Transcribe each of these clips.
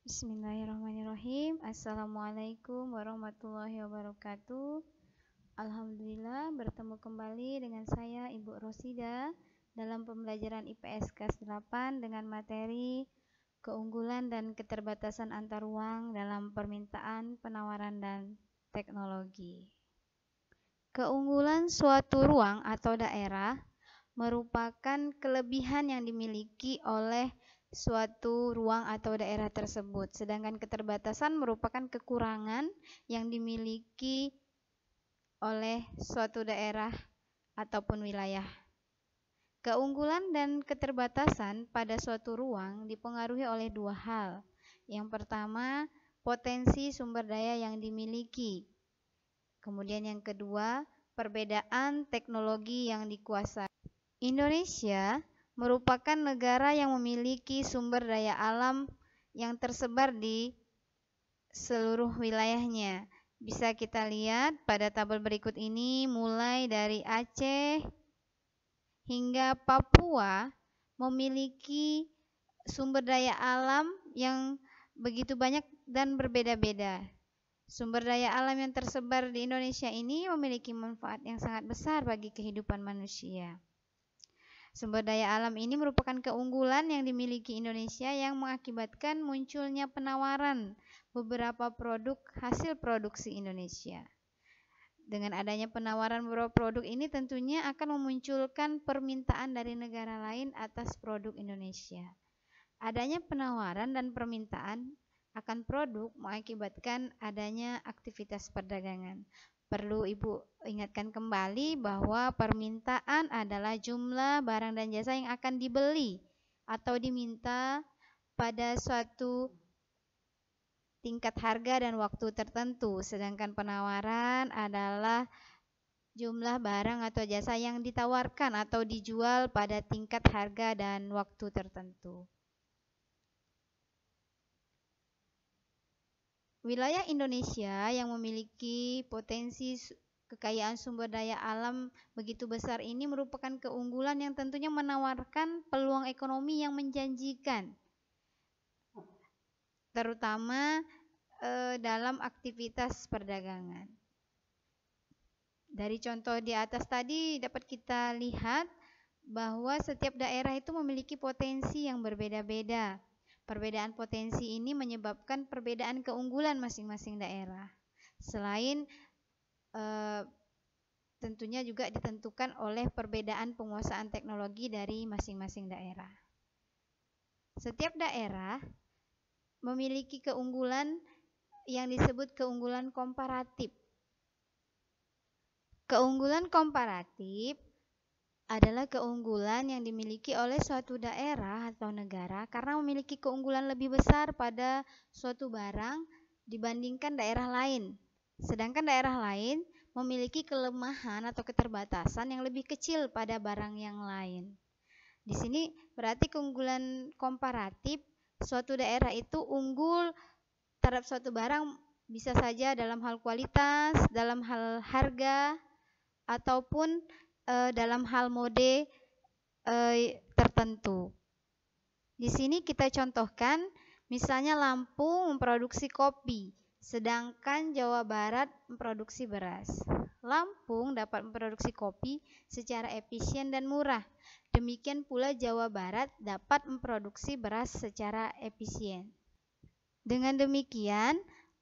Bismillahirrahmanirrahim. Assalamualaikum warahmatullahi wabarakatuh. Alhamdulillah bertemu kembali dengan saya Ibu Rosida dalam pembelajaran IPS kelas 8 dengan materi keunggulan dan keterbatasan antar ruang dalam permintaan, penawaran, dan teknologi. Keunggulan suatu ruang atau daerah merupakan kelebihan yang dimiliki oleh suatu ruang atau daerah tersebut, sedangkan keterbatasan merupakan kekurangan yang dimiliki oleh suatu daerah ataupun wilayah. Keunggulan dan keterbatasan pada suatu ruang dipengaruhi oleh dua hal. Yang pertama, potensi sumber daya yang dimiliki. Kemudian yang kedua, perbedaan teknologi yang dikuasai. Indonesia merupakan negara yang memiliki sumber daya alam yang tersebar di seluruh wilayahnya. Bisa kita lihat pada tabel berikut ini, mulai dari Aceh hingga Papua memiliki sumber daya alam yang begitu banyak dan berbeda-beda. Sumber daya alam yang tersebar di Indonesia ini memiliki manfaat yang sangat besar bagi kehidupan manusia. Sumber daya alam ini merupakan keunggulan yang dimiliki Indonesia yang mengakibatkan munculnya penawaran beberapa produk hasil produksi Indonesia. Dengan adanya penawaran beberapa produk ini tentunya akan memunculkan permintaan dari negara lain atas produk Indonesia. Adanya penawaran dan permintaan akan produk mengakibatkan adanya aktivitas perdagangan. Perlu Ibu ingatkan kembali bahwa permintaan adalah jumlah barang dan jasa yang akan dibeli atau diminta pada suatu tingkat harga dan waktu tertentu, sedangkan penawaran adalah jumlah barang atau jasa yang ditawarkan atau dijual pada tingkat harga dan waktu tertentu. Wilayah Indonesia yang memiliki potensi kekayaan sumber daya alam begitu besar ini merupakan keunggulan yang tentunya menawarkan peluang ekonomi yang menjanjikan, terutama dalam aktivitas perdagangan. Dari contoh di atas tadi dapat kita lihat bahwa setiap daerah itu memiliki potensi yang berbeda-beda. Perbedaan potensi ini menyebabkan perbedaan keunggulan masing-masing daerah. Selain tentunya juga ditentukan oleh perbedaan penguasaan teknologi dari masing-masing daerah. Setiap daerah memiliki keunggulan yang disebut keunggulan komparatif. Keunggulan komparatif adalah keunggulan yang dimiliki oleh suatu daerah atau negara karena memiliki keunggulan lebih besar pada suatu barang dibandingkan daerah lain. Sedangkan daerah lain memiliki kelemahan atau keterbatasan yang lebih kecil pada barang yang lain. Di sini berarti keunggulan komparatif, suatu daerah itu unggul terhadap suatu barang bisa saja dalam hal kualitas, dalam hal harga, ataupun dalam hal mode tertentu. Di sini kita contohkan, misalnya Lampung memproduksi kopi, sedangkan Jawa Barat memproduksi beras. Lampung dapat memproduksi kopi secara efisien dan murah. Demikian pula Jawa Barat dapat memproduksi beras secara efisien. Dengan demikian,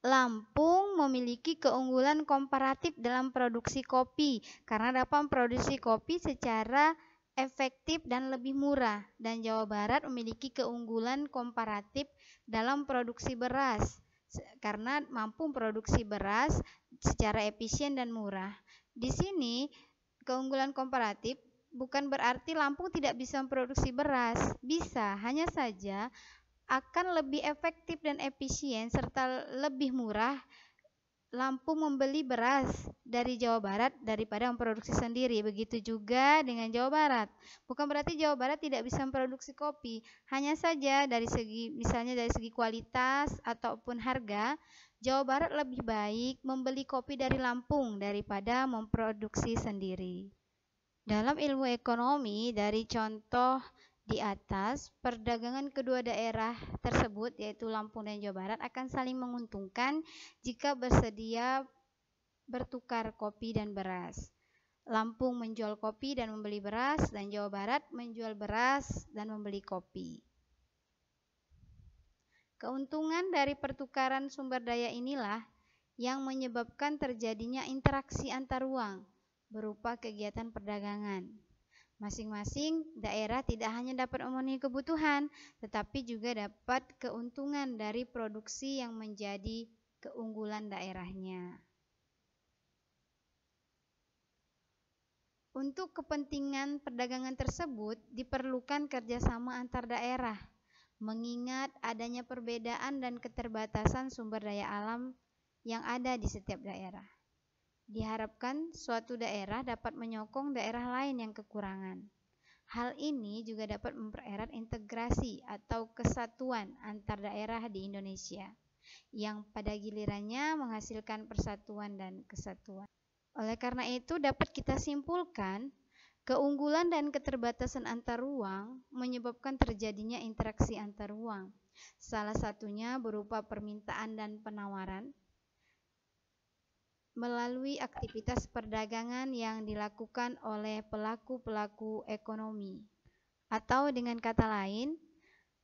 Lampung memiliki keunggulan komparatif dalam produksi kopi karena dapat memproduksi kopi secara efektif dan lebih murah, dan Jawa Barat memiliki keunggulan komparatif dalam produksi beras karena mampu memproduksi beras secara efisien dan murah. Di sini keunggulan komparatif bukan berarti Lampung tidak bisa memproduksi beras, bisa, hanya saja akan lebih efektif dan efisien serta lebih murah Lampung membeli beras dari Jawa Barat daripada memproduksi sendiri. Begitu juga dengan Jawa Barat. Bukan berarti Jawa Barat tidak bisa memproduksi kopi, hanya saja dari segi misalnya dari segi kualitas ataupun harga, Jawa Barat lebih baik membeli kopi dari Lampung daripada memproduksi sendiri. Dalam ilmu ekonomi, dari contoh Di atas, perdagangan kedua daerah tersebut yaitu Lampung dan Jawa Barat akan saling menguntungkan jika bersedia bertukar kopi dan beras. Lampung menjual kopi dan membeli beras, dan Jawa Barat menjual beras dan membeli kopi. Keuntungan dari pertukaran sumber daya inilah yang menyebabkan terjadinya interaksi antar ruang berupa kegiatan perdagangan. Masing-masing daerah tidak hanya dapat memenuhi kebutuhan, tetapi juga dapat keuntungan dari produksi yang menjadi keunggulan daerahnya. Untuk kepentingan perdagangan tersebut diperlukan kerjasama antar daerah, mengingat adanya perbedaan dan keterbatasan sumber daya alam yang ada di setiap daerah. Diharapkan suatu daerah dapat menyokong daerah lain yang kekurangan. Hal ini juga dapat mempererat integrasi atau kesatuan antar daerah di Indonesia, yang pada gilirannya menghasilkan persatuan dan kesatuan. Oleh karena itu, dapat kita simpulkan, keunggulan dan keterbatasan antar ruang menyebabkan terjadinya interaksi antar ruang. Salah satunya berupa permintaan dan penawaran melalui aktivitas perdagangan yang dilakukan oleh pelaku-pelaku ekonomi. Atau dengan kata lain,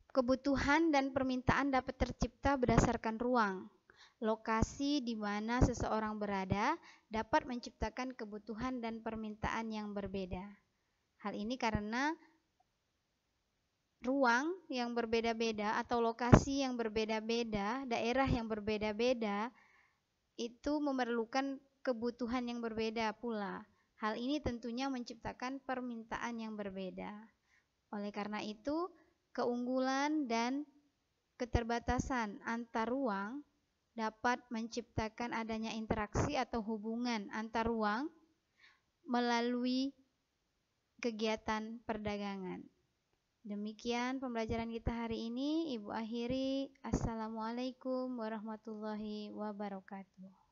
kebutuhan dan permintaan dapat tercipta berdasarkan ruang. Lokasi di mana seseorang berada dapat menciptakan kebutuhan dan permintaan yang berbeda. Hal ini karena ruang yang berbeda-beda atau lokasi yang berbeda-beda, daerah yang berbeda-beda, itu memerlukan kebutuhan yang berbeda pula. Hal ini tentunya menciptakan permintaan yang berbeda. Oleh karena itu, keunggulan dan keterbatasan antar ruang dapat menciptakan adanya interaksi atau hubungan antar ruang melalui kegiatan perdagangan. Demikian pembelajaran kita hari ini. Ibu akhiri. Assalamualaikum warahmatullahi wabarakatuh.